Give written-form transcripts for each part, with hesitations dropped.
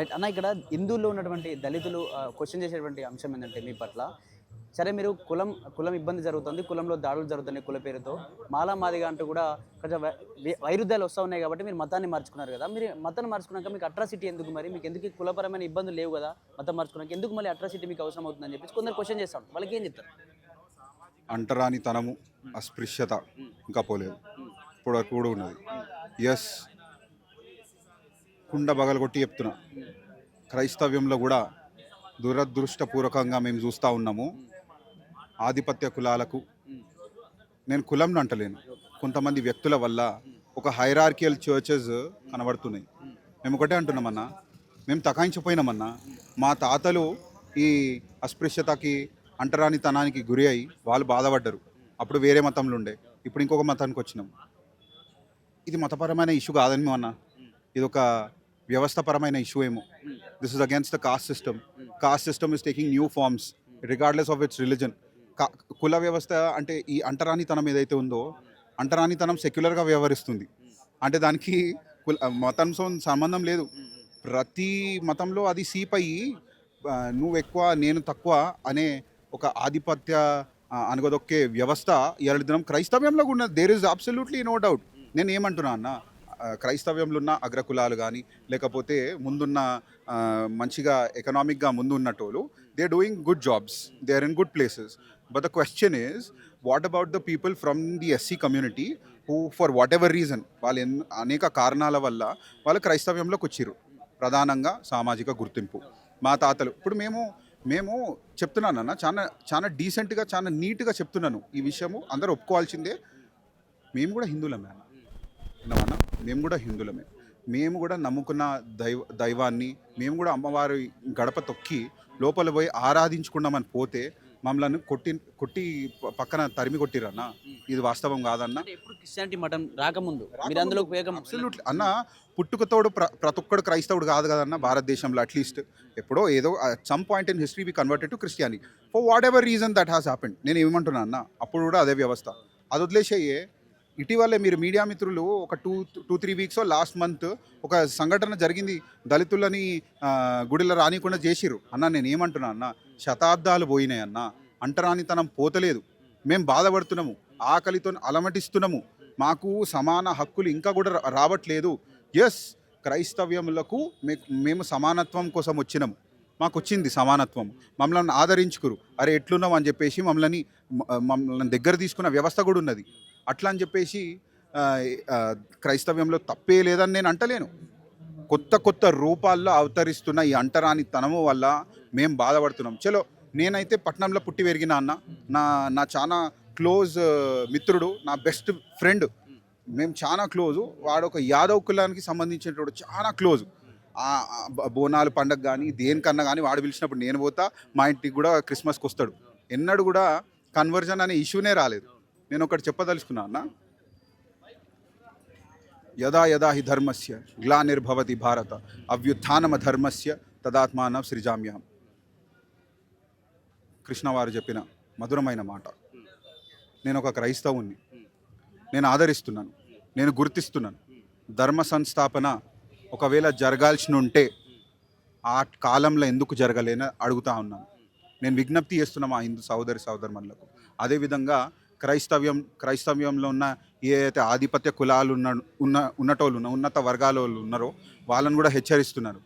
Right అన్న ఇక్కడ హిందువుల్లో ఉన్నటువంటి దళితులు క్వశ్చన్ చేసేటువంటి అంశం ఏంటంటే మీ పట్ల సరే మీరు కులం కులం ఇబ్బంది జరుగుతుంది కులంలో దాడులు జరుగుతున్నాయి కుల పేరుతో మాలా మాదిగా అంటూ కూడా కొంచెం వైరుధ్యాలు వస్తూ ఉన్నాయి కాబట్టి మీరు మతాన్ని మార్చుకున్నారు కదా మీరు మతాన్ని మార్చుకున్నాక మీకు అట్రాసిటీ ఎందుకు మరి మీకు ఎందుకు కులపరమైన ఇబ్బందులు లేవు కదా మతం మార్చుకున్నాక ఎందుకు మళ్ళీ అట్రాసిటీ మీకు అవసరం అవుతుందని చెప్పేసి కొందరు క్వశ్చన్ చేస్తాం వాళ్ళకి ఏం చెప్తారు అంటరానితనము అస్పృశ్యత ఇంకా పోలేదు ఇప్పుడు వరకు కూడా ఉన్నది. ఎస్, కుండ బగలగొట్టి చెప్తున్నా, క్రైస్తవ్యంలో కూడా దురదృష్టపూర్వకంగా మేము చూస్తూ ఉన్నాము. ఆధిపత్య కులాలకు, నేను కులంను అంటలేను, కొంతమంది వ్యక్తుల వల్ల ఒక హైరార్కియల్ చర్చెస్ కనబడుతున్నాయి. మేము ఒకటే అంటున్నామన్నా, మేము తకాయించిపోయినామన్నా. మా తాతలు ఈ అస్పృశ్యతకి అంటరానితనానికి గురి అయి వాళ్ళు బాధపడ్డారు. అప్పుడు వేరే మతంలో ఉండే, ఇప్పుడు ఇంకొక మతానికి వచ్చినాం. ఇది మతపరమైన ఇష్యూ కాదని మేము అన్నా, ఇది ఒక వ్యవస్థపరమైన ఇష్యూ ఏమో. This is against the caste system. Caste system is taking new forms regardless of its religion. కుల వ్యవస్థ అంటే ఈ అంటరానితనం ఏదైతే ఉందో, అంటరానితనం సెక్యులర్గా వ్యవహరిస్తుంది. అంటే దానికి మతంతో సంబంధం లేదు. ప్రతి మతంలో అది సీప్ అయ్యి నువ్వు ఎక్కువ నేను తక్కువ అనే ఒక ఆధిపత్య అనగదొక్కే వ్యవస్థ ఇవాళ దినం క్రైస్తవ్యంలో కూడా ఉన్నది. There is absolutely no doubt. నేను ఏమంటున్నా అన్న, క్రైస్తవ్యంలో ఉన్న అగ్రకులాలు కానీ లేకపోతే ముందున్న మంచిగా ఎకనామిక్గా ముందు ఉన్నటోళ్ళు, they are doing good jobs, they are in good places. But the question is, what about the people from the SC community who for whatever reason వాళ్ళు అనేక కారణాల వల్ల వాళ్ళు క్రైస్తవ్యంలోకి వచ్చిర్రు. ప్రధానంగా సామాజిక గుర్తింపు. మా తాతలు ఇప్పుడు మేము చెప్తున్నాను అన్న, చాలా చాలా డీసెంట్గా చాలా నీట్గా చెప్తున్నాను ఈ విషయము. అందరూ ఒప్పుకోవాల్సిందే. మేము కూడా హిందువులమే అన్న, విన్నామన్నా, మేము కూడా హిందువులమే. మేము కూడా నమ్ముకున్న దైవాన్ని మేము కూడా అమ్మవారి గడప తొక్కి లోపల పోయి ఆరాధించుకున్నామని పోతే మమ్మల్ని కొట్టి పక్కన తరిమి కొట్టిరన్న. ఇది వాస్తవం కాదన్న. ఎప్పుడు క్రిస్టియానిటీ మతం రాకముందు మీరు అందులో అబ్సల్యూట్లీ అన్న, పుట్టుకతోడు ప్రతి ఒక్కడు క్రైస్తవుడు కాదు కదన్న భారతదేశంలో. అట్లీస్ట్ ఎప్పుడో ఏదో some point in history we converted to Christianity for whatever reason that has happened. నేను ఏమంటున్నా అన్న, అప్పుడు కూడా అదే వ్యవస్థ. అది వదిలేసేయే. ఇటీవలే మీరు మీడియా మిత్రులు ఒక 2-3 వీక్స్ లాస్ట్ మంత్ ఒక సంఘటన జరిగింది, దళితులని గుడిలో రానికుండా చేసిర్రు అన్న. నేను ఏమంటున్నా అన్న, శతాబ్దాలు పోయినాయి అన్న, అంటరానితనం పోతలేదు. మేము బాధపడుతున్నాము, ఆకలితో అలమటిస్తున్నాము, మాకు సమాన హక్కులు ఇంకా కూడా రావట్లేదు. ఎస్, క్రైస్తవ్యములకు మేము సమానత్వం కోసం వచ్చినాము, మాకు వచ్చింది సమానత్వం. మమ్మల్ని ఆదరించుకురు, అరే ఎట్లున్నాం అని చెప్పేసి మమ్మల్ని దగ్గర తీసుకున్న వ్యవస్థ కూడా ఉన్నది. అట్లా అని చెప్పేసి క్రైస్తవ్యంలో తప్పే లేదని నేను అంటలేను. కొత్త కొత్త రూపాల్లో అవతరిస్తున్న ఈ అంటరానితనము వల్ల మేము బాధపడుతున్నాం. చలో, నేనైతే పట్నంలో పుట్టి పెరిగిన అన్న, నా చాలా క్లోజ్ మిత్రుడు, నా బెస్ట్ ఫ్రెండ్, మేము చాలా క్లోజు. వాడు ఒక యాదవ్ కులానికి సంబంధించినటువంటి చాలా క్లోజు. బోనాలు పండగ కానీ దేనికన్నా కానీ వాడు పిలిచినప్పుడు నేను పోతా. మా ఇంటికి కూడా క్రిస్మస్కి వస్తాడు. ఎన్నడూ కూడా కన్వర్జన్ అనే ఇష్యూనే రాలేదు. నేను ఒకటి చెప్పదలుచుకున్నా అన్న, యదా యదా హి ధర్మస్య గ్లానిర్భవతి భారత అభ్యుత్థానమ ధర్మస్య తదాత్మానం సృజామ్యహం. కృష్ణవారు చెప్పిన మధురమైన మాట. నేను ఒక క్రైస్తవుని, నేను ఆదరిస్తున్నాను, నేను గుర్తిస్తున్నాను. ధర్మ సంస్థాపన ఒకవేళ జరగాల్సి ఉంటే ఆ కాలంలో ఎందుకు జరగలేని అడుగుతా ఉన్నాను. నేను విజ్ఞప్తి చేస్తున్నా మా హిందూ సోదరులకు. అదేవిధంగా క్రైస్తవ్యంలో ఉన్న ఏదైతే ఆధిపత్య కులాలు ఉన్నటోళ్ళు ఉన్నత వర్గాల వాళ్ళు ఉన్నారో వాళ్ళని కూడా హెచ్చరిస్తున్నారు.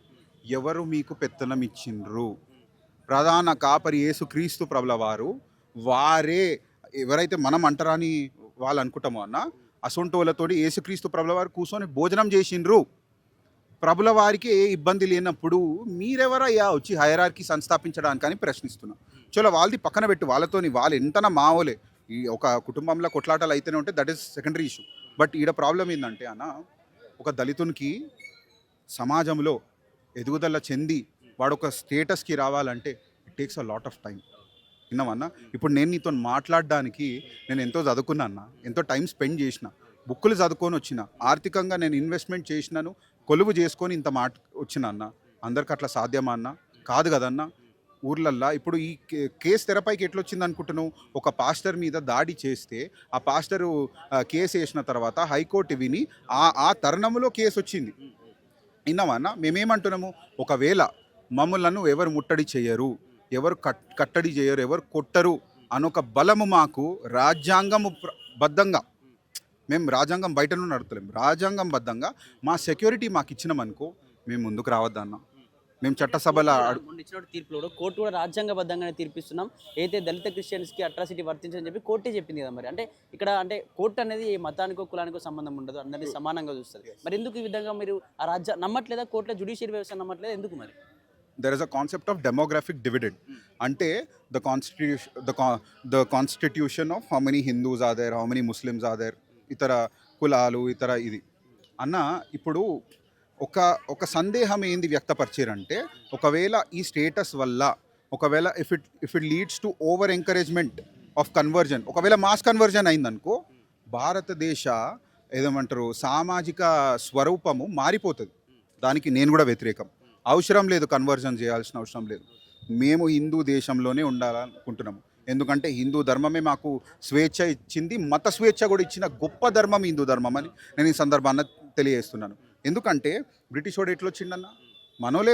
ఎవరు మీకు పెత్తనం ఇచ్చిండ్రు? ప్రధాన కాపరి యేసుక్రీస్తు ప్రభుల వారు. వారే ఎవరైతే మనం అంటరాని వాళ్ళు అనుకుంటామో అన్న, అసొంటి వాళ్ళతోటి యేసుక్రీస్తు ప్రభుల వారు కూర్చొని భోజనం చేసిండ్రు. ప్రభుల వారికి ఏ ఇబ్బంది లేనప్పుడు మీరెవరయ్యా వచ్చి హైరార్కీ సంస్థాపించడానికి అని ప్రశ్నిస్తున్నాం. చలో, వాళ్ళది పక్కన పెట్టు, వాళ్ళు ఎంతనా మావోలే. ఈ ఒక కుటుంబంలో కొట్లాటలు అయితేనే ఉంటే that is secondary issue. But ఈడ ప్రాబ్లం ఏంటంటే అన్న, ఒక దళితునికి సమాజంలో ఎదుగుదల చెంది వాడు ఒక స్టేటస్కి రావాలంటే it takes a lot of time. విన్నామన్నా, ఇప్పుడు నేను నీతో మాట్లాడడానికి నేను ఎంతో చదువుకున్నా అన్న, ఎంతో టైం స్పెండ్ చేసిన, బుక్కులు చదువుకొని వచ్చిన, ఆర్థికంగా నేను ఇన్వెస్ట్మెంట్ చేసినాను, కొలువు చేసుకొని ఇంత మాట వచ్చిన అన్న. అందరికి అట్లా సాధ్యమా అన్న? కాదు కదన్నా. ఊర్లల్లో ఇప్పుడు ఈ కేసు తెరపైకి ఎట్లొచ్చింది అనుకుంటున్నావు? ఒక పాస్టర్ మీద దాడి చేస్తే ఆ పాస్టరు కేసు వేసిన తర్వాత హైకోర్టు విని ఆ తరుణంలో కేసు వచ్చింది. విన్నావా అన్న? మేమేమంటున్నాము, ఒకవేళ మమ్మలను ఎవరు ముట్టడి చేయరు, ఎవరు కట్టడి చేయరు, ఎవరు కొట్టరు అనొక బలము మాకు రాజ్యాంగము బద్ధంగా, మేము రాజ్యాంగం బయట నుండి నడుపుతలేము, రాజ్యాంగం బద్ధంగా మా సెక్యూరిటీ మాకు ఇచ్చినామనుకో మేము ముందుకు రావద్దన్న. మేము చట్టసభల మొన్న ఇచ్చిన తీర్పులో కూడా కోర్టు కూడా రాజ్యాంగబద్ధంగానే తీర్పిస్తున్నాం, అయితే దళిత క్రిస్టియన్స్కి అట్రాసిటీ వర్తించని చెప్పి కోర్టే చెప్పింది కదా. మరి అంటే ఇక్కడ అంటే కోర్టు అనేది ఏ మతానికో కులానికో సంబంధం ఉండదు, అందరినీ సమానంగా చూస్తుంది. మరి ఎందుకు ఈ విధంగా మీరు ఆ నమ్మట్లేదా? కోర్టులో జ్యుడిషియరీ వ్యవస్థ నమ్మట్లేదా? ఎందుకు మరి? There is a concept of demographic dividend. అంటే the constitution of how many Hindus are there, how many Muslims are there, ఇతర కులాలు ఇతర ఇది అన్న. ఇప్పుడు ఒక సందేహం ఏంది వ్యక్తపరిచారంటే, ఒకవేళ ఈ స్టేటస్ వల్ల, ఒకవేళ if it leads to over encouragement of conversion, ఒకవేళ మాస్ కన్వర్జన్ అయిందనుకో భారతదేశ ఏదేమంటారు సామాజిక స్వరూపము మారిపోతుంది. దానికి నేను కూడా వ్యతిరేకం. అవసరం లేదు, కన్వర్జన్ చేయాల్సిన అవసరం లేదు. మేము హిందూ దేశంలోనే ఉండాలనుకుంటున్నాము. ఎందుకంటే హిందూ ధర్మమే మాకు స్వేచ్ఛ ఇచ్చింది, మత స్వేచ్ఛ కూడా ఇచ్చిన గొప్ప ధర్మం హిందూ ధర్మం అని నేను ఈ సందర్భాన్ని తెలియజేస్తున్నాను. ఎందుకంటే బ్రిటిష్ వాడు ఎట్లా వచ్చిందన్న, మనోలే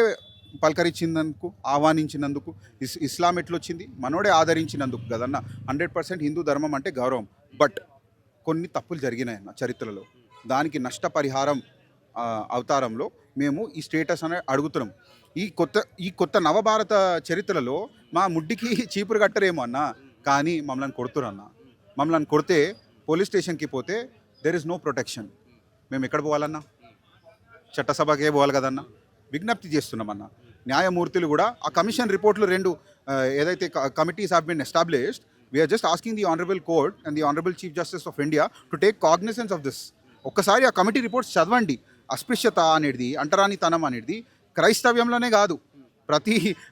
పలకరించినందుకు, ఆహ్వానించినందుకు. ఇస్లాం ఎట్లొచ్చింది, మనోడే ఆదరించినందుకు కదన్న. 100% హిందూ ధర్మం అంటే గౌరవం. బట్ కొన్ని తప్పులు జరిగినాయన్న చరిత్రలో, దానికి నష్టపరిహారం అవతారంలో మేము ఈ స్టేటస్ అనేది అడుగుతున్నాం. ఈ కొత్త నవభారత చరిత్రలో మా ముడ్డికి చీపురు కట్టరేమో అన్న, కానీ మమ్మల్ని కొడుతురన్న. మమ్మల్ని కొడితే పోలీస్ స్టేషన్కి పోతే దెర్ ఇస్ నో ప్రొటెక్షన్. మేము ఎక్కడ పోవాలన్నా? చట్టసభకే పోవాలి కదన్నా. విజ్ఞప్తి చేస్తున్నామన్న. న్యాయమూర్తులు కూడా ఆ కమిషన్ రిపోర్ట్లు రెండు ఏదైతే committees have been established, we are just asking the honourable court and the honourable chief justice of India to take cognisance of this. ఒక్కసారి ఆ కమిటీ రిపోర్ట్స్ చదవండి. అస్పృశ్యత అనేది, అంటరానితనం అనేది క్రైస్తవ్యంలోనే కాదు,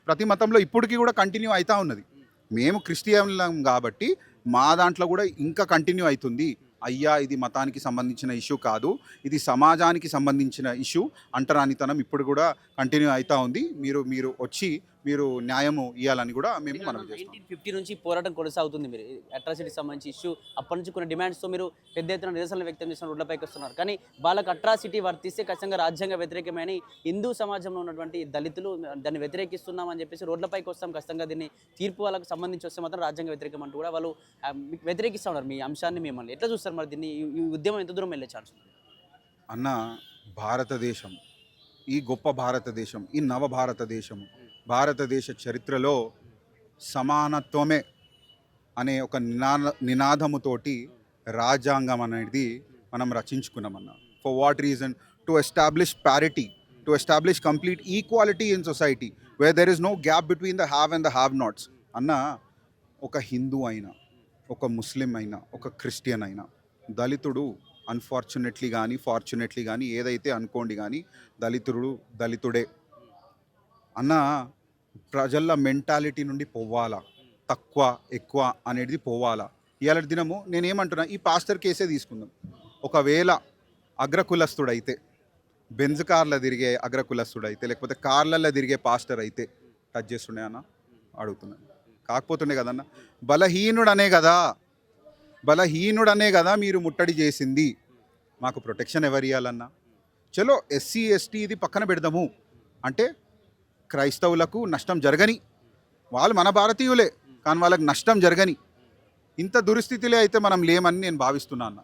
ప్రతి మతంలో ఇప్పటికీ కూడా కంటిన్యూ అవుతూ ఉన్నది. మేము క్రిస్టియన్లం కాబట్టి మా దాంట్లో కూడా ఇంకా కంటిన్యూ అవుతుంది. అయ్యా, ఇది మతానికి సంబంధించిన ఇష్యూ కాదు, ఇది సమాజానికి సంబంధించిన ఇష్యూ. అంటరానితనం ఇప్పుడు కూడా కంటిన్యూ అవుతూ ఉంది. మీరు వచ్చి మీరు న్యాయము ఇవ్వాలని కూడా మేము మనం 1950 నుంచి పోరాటం కొనసాగుతుంది. మీరు అట్రాసిటీకి సంబంధించి ఇష్యూ అప్పటి నుంచి కొన్ని డిమాండ్స్తో మీరు పెద్ద ఎత్తున నిరసనలు వ్యక్తం చేస్తున్న రోడ్లపైకి వస్తున్నారు. కానీ వాళ్ళకి అట్రాసిటీ వర్తిస్తే ఖచ్చితంగా రాజ్యాంగ వ్యతిరేకమైన హిందూ సమాజంలో ఉన్నటువంటి దళితులు దాన్ని వ్యతిరేకిస్తున్నామని చెప్పేసి రోడ్లపైకి వస్తాం, ఖచ్చితంగా దీన్ని తీర్పు వాళ్ళకి సంబంధించి వస్తే మాత్రం రాజ్యాంగ వ్యతిరేకం అంటూ కూడా వాళ్ళు మీకు వ్యతిరేకిస్తూ ఉన్నారు. మీ అంశాన్ని మిమ్మల్ని ఎట్లా చూస్తారు మరి? దీన్ని ఈ ఉద్యమం ఎంత దూరం వెళ్ళే ఛాన్స్ ఉంది అన్న? భారతదేశం, ఈ గొప్ప భారతదేశం, ఈ నవ భారతదేశం, భారతదేశ చరిత్రలో సమానత్వమే అనే ఒక నినాదముతోటి రాజ్యాంగం అనేది మనం రచించుకున్నామన్న. For what reason? To establish parity, to establish complete equality in society where there is no gap between the have and the have nots. అన్న, ఒక హిందూ అయినా, ఒక ముస్లిం అయినా, ఒక క్రిస్టియన్ అయినా, దళితుడు అన్ఫార్చునేట్లీ కానీ ఫార్చునేట్లీ కానీ ఏదైతే అనుకోండి కానీ దళితుడే అన్న. ప్రజల మెంటాలిటీ నుండి పోవాలా, తక్కువ ఎక్కువ అనేది పోవాలా. ఇవాళ దినము నేనేమంటున్నా, ఈ పాస్టర్ కేసే తీసుకుందాం. ఒకవేళ అగ్రకులస్తుడైతే, బెంజ్ కార్లో తిరిగే అగ్రకులస్తుడైతే, లేకపోతే కార్లలో తిరిగే పాస్టర్ అయితే టచ్ చేస్తుండే అన్న అడుగుతున్నాను. కాకపోతుండే కదన్న, బలహీనుడనే కదా మీరు ముట్టడి చేసింది. మాకు ప్రొటెక్షన్ ఎవరు ఇవ్వాలన్నా? చలో ఎస్సీ ఎస్టీ ఇది పక్కన పెడదాము అంటే, క్రైస్తవులకు నష్టం జరగని, వాళ్ళు మన భారతీయులే కానీ వాళ్ళకి నష్టం జరగని ఇంత దుస్థితిలో అయితే మనం లేమని నేను భావిస్తున్నాను.